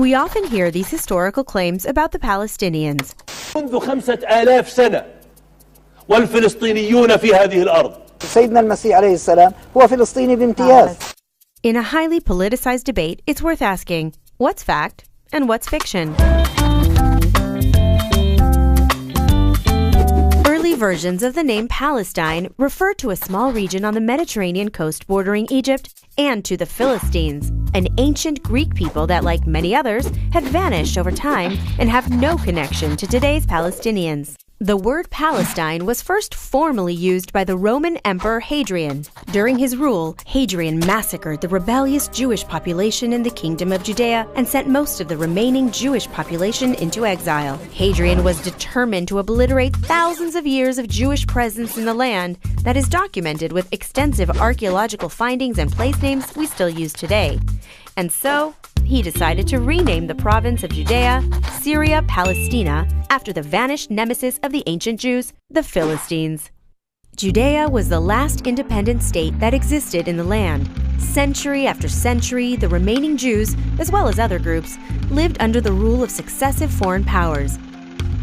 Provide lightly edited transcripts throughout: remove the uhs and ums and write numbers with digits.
We often hear these historical claims about the Palestinians. منذ 5000 سنة والفلسطينيون في هذه الأرض. سيدنا المسيح عليه السلام هو فلسطيني بامتياز. In a highly politicized debate, it's worth asking, what's fact and what's fiction? Early versions of the name Palestine refer to a small region on the Mediterranean coast bordering Egypt and to the Philistines, an ancient Greek people that, like many others, had vanished over time and have no connection to today's Palestinians. The word Palestine was first formally used by the Roman Emperor Hadrian. During his rule, Hadrian massacred the rebellious Jewish population in the Kingdom of Judea and sent most of the remaining Jewish population into exile. Hadrian was determined to obliterate thousands of years of Jewish presence in the land that is documented with extensive archaeological findings and place names we still use today. And so, he decided to rename the province of Judea, Syria, Palestina, after the vanished nemesis of the ancient Jews, the Philistines. Judea was the last independent state that existed in the land. Century after century, the remaining Jews, as well as other groups, lived under the rule of successive foreign powers.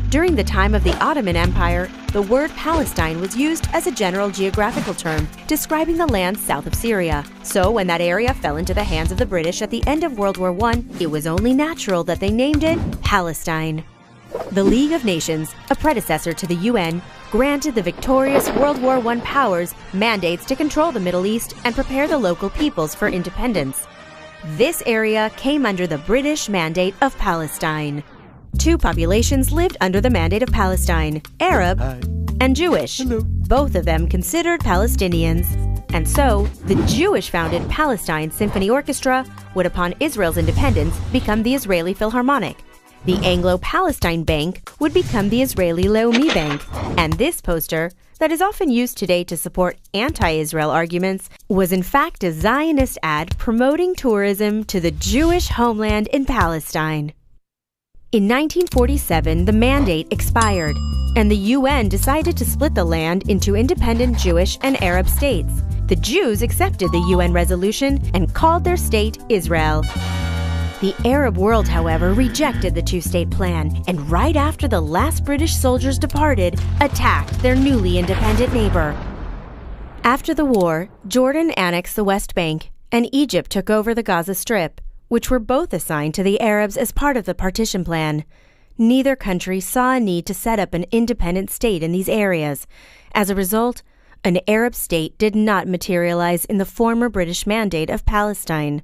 During the time of the Ottoman Empire, the word Palestine was used as a general geographical term describing the land south of Syria. So when that area fell into the hands of the British at the end of World War I, it was only natural that they named it Palestine. The League of Nations, a predecessor to the UN, granted the victorious World War I powers mandates to control the Middle East and prepare the local peoples for independence. This area came under the British Mandate of Palestine. Two populations lived under the Mandate of Palestine, Arab and Jewish. Hello. Both of them considered Palestinians. And so, the Jewish-founded Palestine Symphony Orchestra would, upon Israel's independence, become the Israeli Philharmonic. The Anglo-Palestine Bank would become the Israeli Leumi Bank. And this poster, that is often used today to support anti-Israel arguments, was in fact a Zionist ad promoting tourism to the Jewish homeland in Palestine. In 1947, the mandate expired, and the UN decided to split the land into independent Jewish and Arab states. The Jews accepted the UN resolution and called their state Israel. The Arab world, however, rejected the two-state plan, and right after the last British soldiers departed, attacked their newly independent neighbor. After the war, Jordan annexed the West Bank, and Egypt took over the Gaza Strip, which were both assigned to the Arabs as part of the partition plan. Neither country saw a need to set up an independent state in these areas. As a result, an Arab state did not materialize in the former British Mandate of Palestine.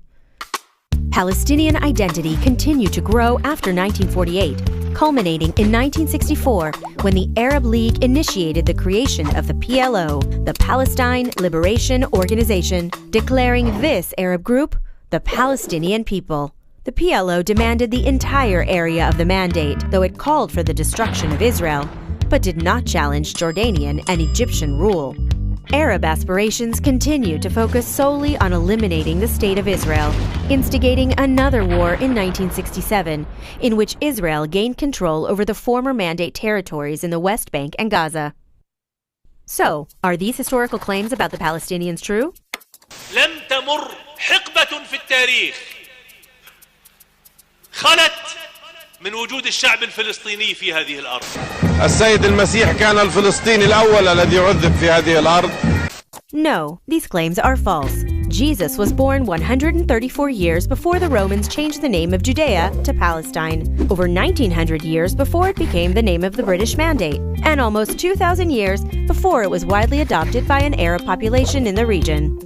Palestinian identity continued to grow after 1948, culminating in 1964 when the Arab League initiated the creation of the PLO, the Palestine Liberation Organization, declaring this Arab group the Palestinian people. The PLO demanded the entire area of the mandate, though it called for the destruction of Israel, but did not challenge Jordanian and Egyptian rule. Arab aspirations continued to focus solely on eliminating the State of Israel, instigating another war in 1967, in which Israel gained control over the former mandate territories in the West Bank and Gaza. So, are these historical claims about the Palestinians true? لم تمر حقبة في التاريخ خلت من وجود الشعب الفلسطيني في هذه الأرض. السيد المسيح كان الفلسطيني الأول الذي عذب في هذه الأرض. No, these claims are false. Jesus was born 134 years before the Romans changed the name of Judea to Palestine, over 1900 years before it became the name of the British Mandate, and almost 2,000 years before it was widely adopted by an Arab population in the region.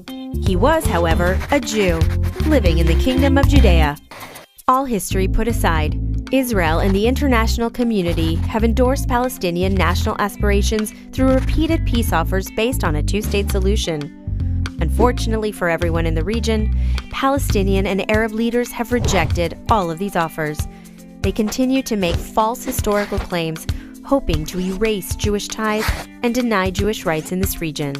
He was, however, a Jew, living in the Kingdom of Judea. All history put aside, Israel and the international community have endorsed Palestinian national aspirations through repeated peace offers based on a two-state solution. Unfortunately for everyone in the region, Palestinian and Arab leaders have rejected all of these offers. They continue to make false historical claims, hoping to erase Jewish ties and deny Jewish rights in this region.